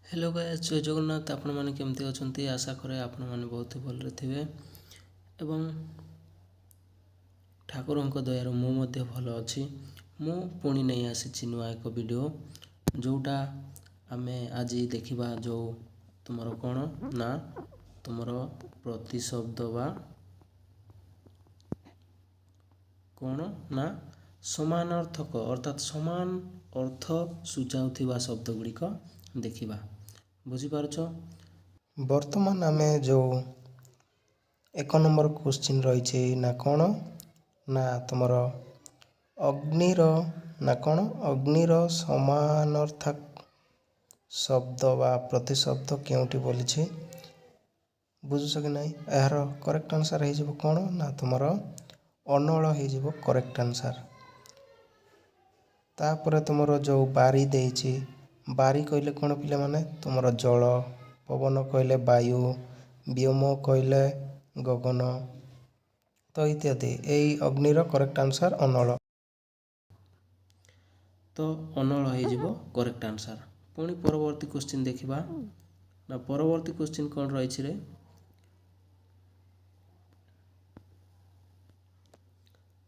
Hello guys, जय जगन्नाथ। आपण मैंने केमती अच्छे आशा करे आपण मैंने बहुत ही भलरे थे एवं ठाकुर दयार मुझे भल अच्छी। मु पुणी नहीं आसी नुआ एक वीडियो जोटा आम आज देखा जो तुम कौन ना तुम प्रतिशब्द बा कौन ना समानार्थक अर्थात समान अर्थ सूचाउथिबा शब्द गुड़िक देखा। बुझीपारछ। बर्तमान आमे जो एक नंबर क्वेश्चन रही ना कौन ना तुमर अग्निर ना कौन अग्निर समानार्थक शब्द बा प्रतिशब्द केउटी बोली बुझुस कि नहीं। यार करेक्ट आंसर हो कौन ना तुमर अनल हो करेक्ट आंसर। तापर तुमर जो बारी देइछि बारी कहले कौन पिले माने तुमर जल, पवन कहले वायु, व्योम कहले गगन तो इत्यादि। यही अग्निर करेक्ट आंसर अनल। तो अनल हो करेक्ट आंसर। पुणी परवर्ती क्वेश्चन देखा ना परवर्ती क्वेश्चन कौन रही रे।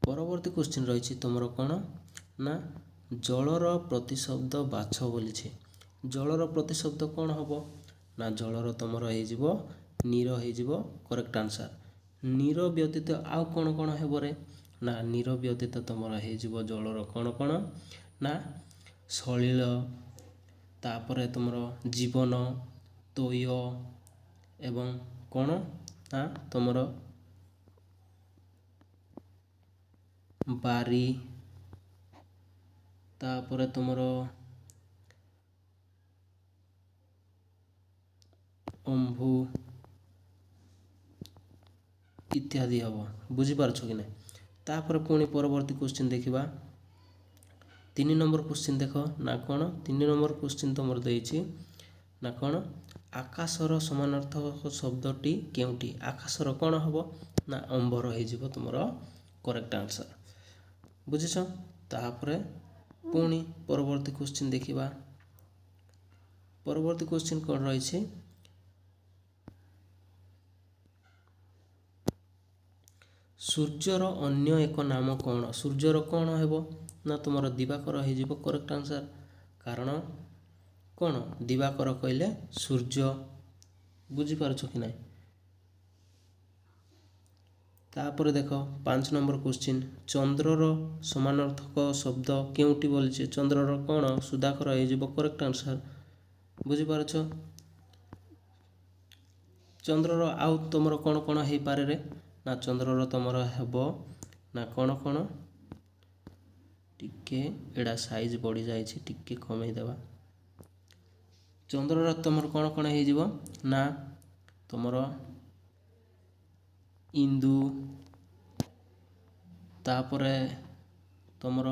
परवर्ती क्वेश्चन रही तुमर कौन ना जलर प्रतिशब्द बाछ बोली। जलर प्रतिशब्द कौन हम ना जलर तुमर हो नीर हो करेक्ट आंसर। नीर व्यतीत आउ कौन कौन हेब रे ना नीर व्यतीत तुमर हो जलर कौन कौन ना सलिल, तापर तुमर जीवन, तोय एवं कौन ना तुमर बारी, तापर तुमर अंभु इत्यादि हम। बुझीपारछ कि नहीं। तापर पुणी परवर्ती क्वेश्चन देखा 3 नंबर क्वेश्चन देख ना कौन 3 नंबर क्वेश्चन तुम देछि ना कौन आकाशर समानार्थक शब्दटी केउटी। आकाशर कौन हम ना अंबर हो तुम करेक्ट आंसर। बुझिछ। तापर पुणी परवर्ती क्वेश्चन देखा। परवर्ती क्वेश्चन कौन रही सूर्यर अन्य एक नाम कौन। सूर्यर कौन हेब ना तुम दिवाकर हो करेक्ट आंसर। कारण कौन दिवाकर कहले सूर्य। बुझीपारछ कि नहीं। तापर देख 5 नंबर क्वेश्चन चंद्रर समानार्थक शब्द केउटी बोली। चंद्रर कौन सुधाकर हो करेक्ट आंसर। बुझीपारछ। चंद्रर आउ तुम कौन कौन हो पारे रे ना चंद्रर तुमर हेब ना कौन कौन टिके एडा साइज बढ़ी जाए टिके कमे देवा। चंद्रर तुमर कौन कौन हो ना तुमर इंदु, तापर तुमर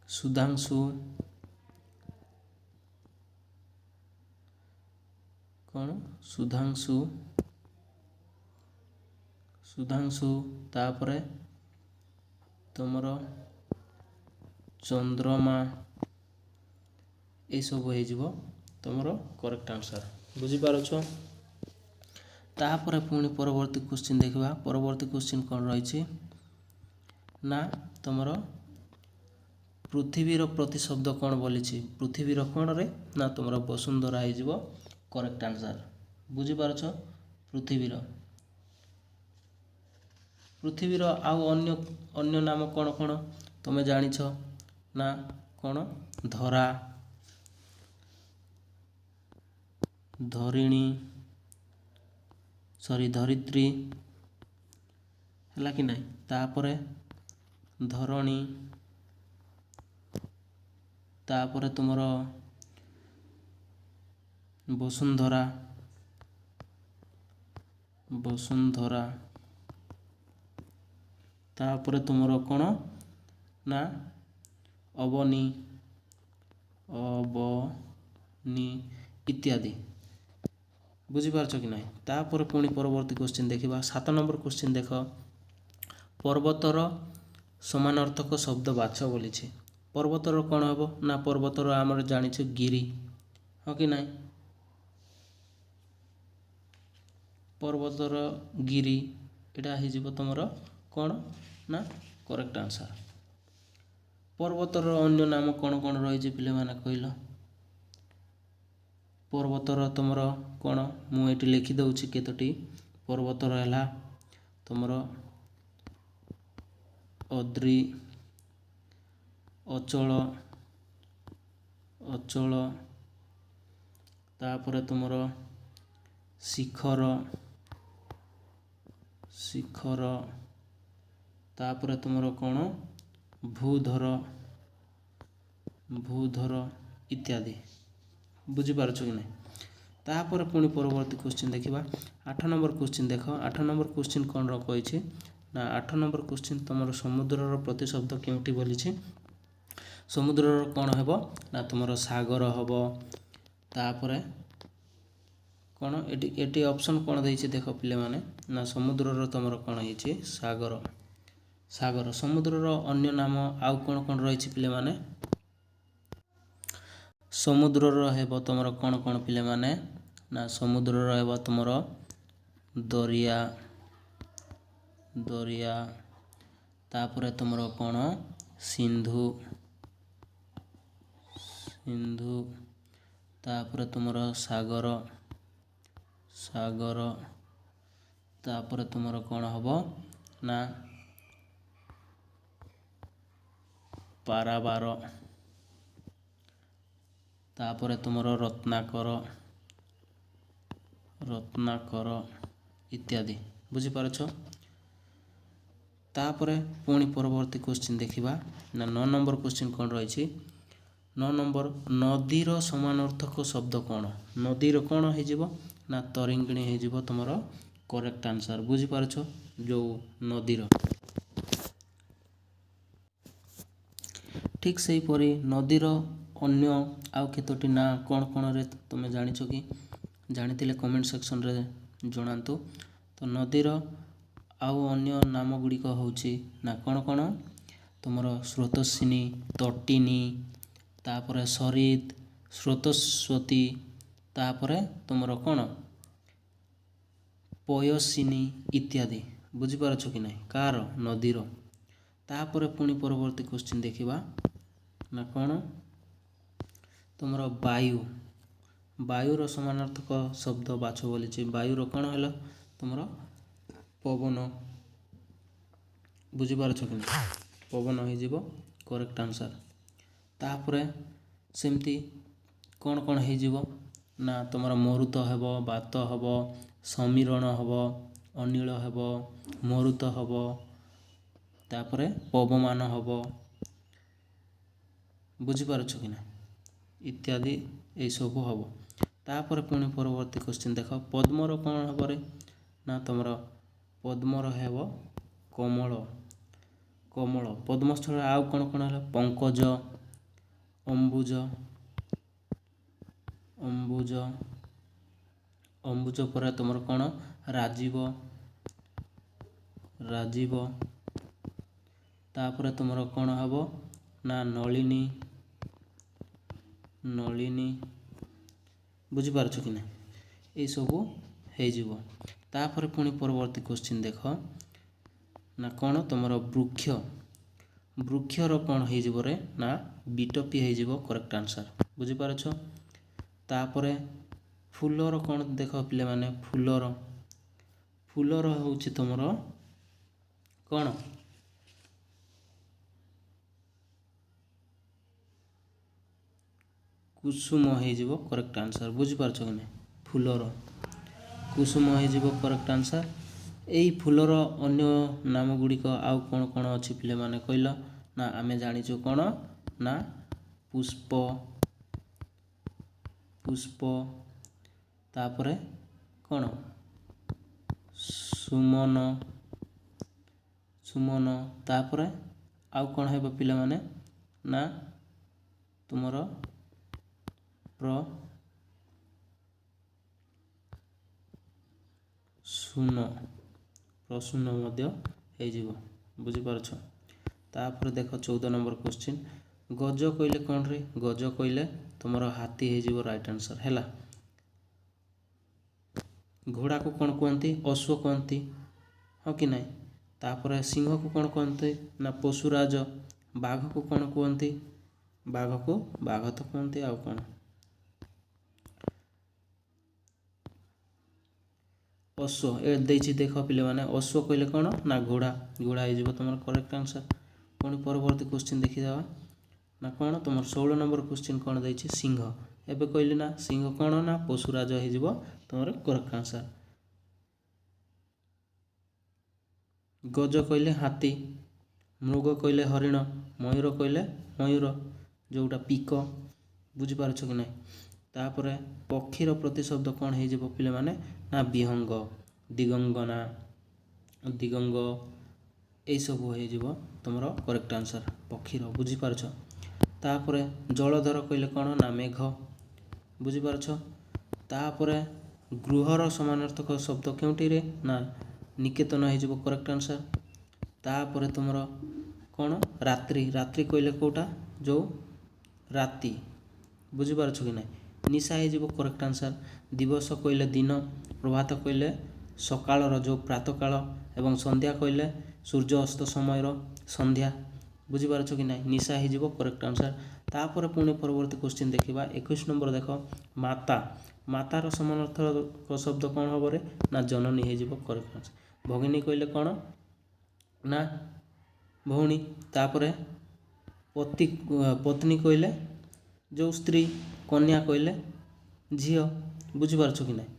सुधांशु, कौन सुधांशु सुधांशु तापर तुमर चंद्रमा ये सब हो तुमर करेक्ट आंसर। बुझीपारछ। तापर पुणी परवर्ती क्वेश्चन देखा। परवर्ती क्वेश्चन कौन रही ना तुमर पृथ्वीर प्रतिशब्द कौन बोली। पृथ्वीर कौन रे ना तुमर वसुंधरा हो करेक्ट आंसर। बुझीपारछ। पृथ्वीर पृथ्वीर आउ अन्य अन्य नाम कौन कौन तुम्हें जानिछ ना कौन धरा, धरिणी सॉरी धरित्री है कि नहीं। तापरे धरणी, तापरे तुमर वसुंधरा वसुंधरा, तापरे तुमर कौन ना अवनी अवनी इत्यादि। बुझीपारछ कि नहीं। तापर पुणी परवर्ती क्वेश्चन देखा 7 नंबर क्वेश्चन देख पर्वतर समानार्थक शब्द बाछ बोली। पर्वतर कौन हम ना पर्वतर आमर जानिछु गिरी हाँ कि नहीं पर्वतर गिरी एटा हो तुम कौन ना करेक्ट आंसर। पर्वतर अन्य नाम कौन कौन रही पे मैंने कहल पर्वतर तुम कौन मुझे लिखिदे केतोटी पर्वतर है तुम अद्री अचल अचल तापर तुम शिखर शिखर तापर तुम कौन भूधर भूधर इत्यादि बुझीपार कि नहीं। तापर पुणी परवर्ती क्वेश्चन देखा 8 नंबर क्वेश्चन देख 8 नंबर क्वेश्चन कौन रही ना 8 नंबर क्वेश्चन तुम समुद्रर प्रतिशब्द केउटी बोली समुद्रर कौन हेब ना तुम सागर हम तापर कौन एटी ऑप्शन कौन देती देख पे माने ना समुद्रर तुम कौन है सागर सागर समुद्रर अन्य नाम आउ कौन कौन रही पे माने समुद्रर हेब तुम कौन कौन पे माने ना समुद्रर हेब तुम दरिया दरिया तापर तुम कौन सिंधु सिंधु तापर तुम सागर सागर तापर तुम कौन हम ना पाराबार तापर तुम रत्नाकर रत्नाकर इत्यादि बुझीपारछ। तापर पुणी परवर्ती क्वेश्चन देखा ना 9 नंबर क्वेश्चन कौन रही 9 नंबर नदीर समानार्थक शब्द कौन नदीर कौन हो ना तरिंगिणी हो तुम करेक्ट आंसर बुझीपारछ जो नदीर ठीक से हीपरी नदीर अन्य आउ केतोटी ना कौन कौन रे तुम जानिछ कि जानी कमेंट सेक्शन रे जनातु। तो नदीर आउ अन्य नाम गुड़िक होची ना कौन कौन तुमर स्रोतस्विनी तटिनी तापर सरित स्रोतस्वती तापर तुमर कौन पयसिनी इत्यादि बुझीपारछ कि नहीं कार नदीर। तापर पुणी परवर्ती क्वेश्चन देखा ना कौन तुम वायु वायुर समानार्थक शब्द बाछ बोली वायुर कौन है तुम पवन बुझीपारछ कि नहीं पवन हो करेक्ट आंसर। तापर सेमती कौन कौन हो ना तुम मरुत हेब बात हेब समीरण हेब अनिल हेब मरुत हेब तापर पवमान हेब बुझीपारछ कि ना इत्यादि ये सब हम। तापर पुणी परवर्ती क्वेश्चन देख पद्मर कौन हम रे ना तुम पद्मर हेब कमल कमल पद्मस्थल आउ कौन कौन है पंकज अंबुज अंबुज अंबुज पर तुम कौन राजीव राजीव तापर तुम कौन हम ना नलिनी नलिनी बुझीपारछ कि ना ये सब हो। तापर पुणी परवर्ती क्वेश्चन देख ना कौन तुम वृक्ष वृक्षर कौन हो रे ना बिटपी हो करेक्ट आंसर बुझीपारछ। तापर फूलर कौन देख पे माने फूलर फूलर हूँ तुम कौन कुसुम हो करेक्ट आंसर बुझीपारछ कि नहीं फूलर कुसुम हो करेक्ट आंसर। यही फूलर अन्य नाम गुड़िक आउ कौन कौन अच्छी पे माने कहल ना आमे जानिछु कौन ना पुष्प पुष्प तापर कौन सुमन सुमन तापर आउ कौन है पे माने ना तुमर प्रसून प्रसून बुझीपारछ। तापर देख 14 नंबर क्वेश्चन ଗଜ କହିଲେ କ'ଣ ରେ? ଗଜ କହିଲେ ତୁମର ହାତୀ ହେଇଯିବ ରାଇଟ୍ ଆନ୍ସର୍ ହେଲା। ଘୋଡ଼ାକୁ କ'ଣ କୁହନ୍ତି? ଅଶ୍ୱ କୁହନ୍ତି, ହଁ କି ନାହିଁ? ତାପରେ ସିଂହକୁ କ'ଣ କୁହନ୍ତି? ନା ପଶୁରାଜ। ବାଘକୁ କ'ଣ କୁହନ୍ତି? ବାଘକୁ ବାଘ ତ କୁହନ୍ତି, ଆଉ କ'ଣ? ଅଶ୍ୱ। ଏ ଦେଇଛି ଦେଖ ପିଲାମାନେ, ଅଶ୍ୱ କହିଲେ କ'ଣ? ନା ଘୋଡ଼ା। ଘୋଡ଼ା ହେଇଯିବ ତୁମର କରେକ୍ଟ ଆନ୍ସର୍। ପୁଣି ପରବର୍ତ୍ତୀ କ୍ୱେଶ୍ଚିନ୍ ଦେଖିଦେବା। ନା କ'ଣ ତୁମର 16 ନମ୍ବର କ୍ୱେଶ୍ଚିନ୍ କ'ଣ ଦେଇଛି? ସିଂହ। ଏବେ କହିଲି ନା ସିଂହ କ'ଣ? ନା ପଶୁରାଜ ହେଇଯିବ ତୁମର କରେକ୍ଟ ଆନ୍ସର୍। ଗଜ କହିଲେ ହାତୀ, ମୃଗ କହିଲେ ହରିଣ, ମୟୂର କହିଲେ ମୟୂର, ଯେଉଁଟା ପିକ। ବୁଝିପାରୁଛ କି ନାହିଁ? ତାପରେ ପକ୍ଷୀର ପ୍ରତିଶବ୍ଦ କ'ଣ ହେଇଯିବ ପିଲାମାନେ? ନା ବିହଙ୍ଗ, ଦିଗଙ୍ଗନା, ଦିଗଙ୍ଗ, ଏଇସବୁ ହେଇଯିବ ତୁମର କରେକ୍ଟ ଆନ୍ସର୍ ପକ୍ଷୀର। ବୁଝିପାରୁଛ? ତାପରେ ଜଳଧର କହିଲେ କ'ଣ? ନା ମେଘ। ବୁଝିପାରୁଛ? ତାପରେ ଗୃହର ସମାନାର୍ଥକ ଶବ୍ଦ କେଉଁଠିରେ? ନା ନିକେତନ ହେଇଯିବ କରେକ୍ଟ ଆନ୍ସର୍। ତାପରେ ତୁମର କ'ଣ? ରାତ୍ରି। ରାତ୍ରି କହିଲେ କେଉଁଟା? ଯେଉଁ ରାତି। ବୁଝିପାରୁଛ କି ନାହିଁ? ନିଶା ହେଇଯିବ କରେକ୍ଟ ଆନ୍ସର୍। ଦିବସ କହିଲେ ଦିନ, ପ୍ରଭାତ କହିଲେ ସକାଳର ଯେଉଁ ପ୍ରାତଃକାଳ, ଏବଂ ସନ୍ଧ୍ୟା କହିଲେ ସୂର୍ଯ୍ୟ ଅସ୍ତ ସମୟର ସନ୍ଧ୍ୟା। ବୁଝିପାରୁଛ କି ନାହିଁ? ନିଶା ହେଇଯିବ କରେକ୍ଟ ଆନ୍ସର୍। ତାପରେ ପୁଣି ପରବର୍ତ୍ତୀ କ୍ୱେଶ୍ଚିନ୍ ଦେଖିବା। 21 ନମ୍ବର ଦେଖ, ମାତା। ମାତାର ସମାନାର୍ଥକ ଶବ୍ଦ କ'ଣ ହେବ ରେ? ନା ଜନନୀ ହେଇଯିବ କରେକ୍ଟ ଆନ୍ସର୍। ଭଗିନୀ କହିଲେ କ'ଣ? ନା ଭଉଣୀ। ତାପରେ ପତ୍ନୀ କହିଲେ ଯେଉଁ ସ୍ତ୍ରୀ, କନ୍ୟା କହିଲେ ଝିଅ। ବୁଝିପାରୁଛ କି ନାହିଁ?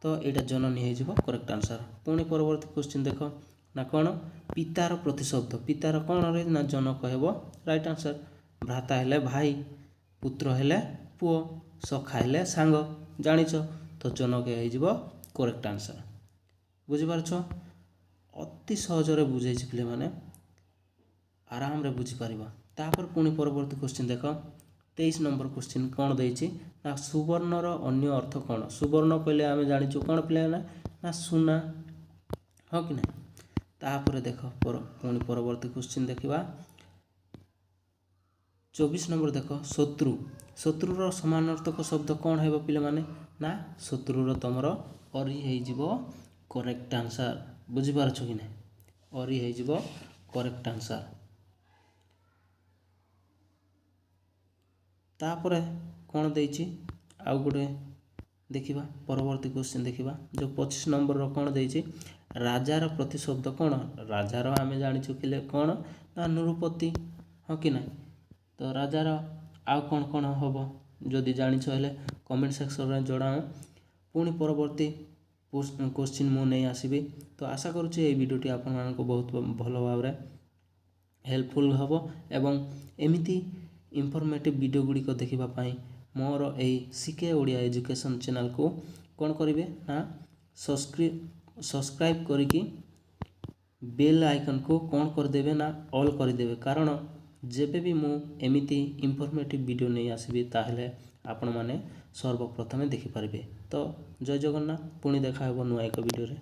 ତ ଏଇଟା ଜନନୀ ହେଇଯିବ କରେକ୍ଟ ଆନ୍ସର୍। ପୁଣି ପରବର୍ତ୍ତୀ କ୍ୱେଶ୍ଚିନ୍ ଦେଖ। ନା କ'ଣ? ପିତାର ପ୍ରତିଶବ୍ଦ। ପିତାର କ'ଣ ରେ? ନା ଜନକ ହେବ ରାଇଟ୍ ଆନ୍ସର୍। ଭ୍ରାତା ହେଲେ ଭାଇ, ପୁତ୍ର ହେଲେ ପୁଅ, ସଖା ହେଲେ ସାଙ୍ଗ। ଜାଣିଛ ତ ଜନକ ହେଇଯିବ କରେକ୍ଟ ଆନ୍ସର୍। ବୁଝିପାରୁଛ? ଅତି ସହଜରେ ବୁଝେଇଛି ପିଲାମାନେ, ଆରାମରେ ବୁଝିପାରିବ। ତାପରେ ପୁଣି ପରବର୍ତ୍ତୀ କ୍ୱେଶ୍ଚିନ୍ ଦେଖ। 23 ନମ୍ବର କ୍ୱେଶ୍ଚିନ୍ କ'ଣ ଦେଇଛି? ନା ସୁବର୍ଣ୍ଣର ଅନ୍ୟ ଅର୍ଥ କ'ଣ? ସୁବର୍ଣ୍ଣ କହିଲେ ଆମେ ଜାଣିଛୁ କ'ଣ ପିଲାମାନେ? ନା ସୁନା, ହଁ କି ନାହିଁ? ତାପରେ ଦେଖ ପୁଣି ପରବର୍ତ୍ତୀ କ୍ୱେଶ୍ଚିନ୍ ଦେଖିବା। 24 ନମ୍ବର ଦେଖ, ଶତ୍ରୁ। ଶତ୍ରୁର ସମାନାର୍ଥକ ଶବ୍ଦ କ'ଣ ହେବ ପିଲାମାନେ? ନା ଶତ୍ରୁର ତୁମର ଅରି ହେଇଯିବ କରେକ୍ଟ ଆନ୍ସର୍। ବୁଝିପାରୁଛ କି ନାହିଁ? ଅରି ହେଇଯିବ କରେକ୍ଟ ଆନ୍ସର୍। ତାପରେ କ'ଣ ଦେଇଛି? ଆଉ ଗୋଟେ ଦେଖିବା, ପରବର୍ତ୍ତୀ କ୍ୱେଶ୍ଚିନ୍ ଦେଖିବା। ଯେଉଁ 25 ନମ୍ବରର କ'ଣ ଦେଇଛି? ରାଜାର ପ୍ରତିଶବ୍ଦ କ'ଣ? ରାଜାର ଆମେ ଜାଣିଛୁ ପିଲେ କ'ଣ? ନା ନୃପତି, ହଁ କି ନାହିଁ? ତ ରାଜାର ଆଉ କ'ଣ କ'ଣ ହେବ? ଯଦି ଜାଣିଛ ହେଲେ କମେଣ୍ଟ ସେକ୍ସନରେ ଜଣାଅ। ପୁଣି ପରବର୍ତ୍ତୀ କ୍ୱେଶ୍ଚିନ୍ ମୁଁ ନେଇ ଆସିବି। ତ ଆଶା କରୁଛି ଏହି ଭିଡ଼ିଓଟି ଆପଣମାନଙ୍କୁ ବହୁତ ଭଲ ଭାବରେ ହେଲ୍ପଫୁଲ୍ ହେବ, ଏବଂ ଏମିତି ଇନଫର୍ମେଟିଭ୍ ଭିଡ଼ିଓ ଗୁଡ଼ିକ ଦେଖିବା ପାଇଁ ମୋର ଏହି ଶିଖେ ଓଡ଼ିଆ ଏଜୁକେସନ୍ ଚ୍ୟାନେଲ୍କୁ କ'ଣ କରିବେ? ନା ସବସ୍କ୍ରାଇବ୍ କରିକି ବେଲ୍ ଆଇକନ୍କୁ କ'ଣ କରିଦେବେ? ନା ଅଲ୍ କରିଦେବେ। କାରଣ ଯେବେ ବି ମୁଁ ଏମିତି ଇନଫର୍ମେଟିଭ୍ ଭିଡ଼ିଓ ନେଇ ଆସିବି, ତାହେଲେ ଆପଣମାନେ ସର୍ବପ୍ରଥମେ ଦେଖିପାରିବେ। ତ ଜୟ ଜଗନ୍ନାଥ। ପୁଣି ଦେଖା ହେବ ନୂଆ ଏକ ଭିଡ଼ିଓରେ।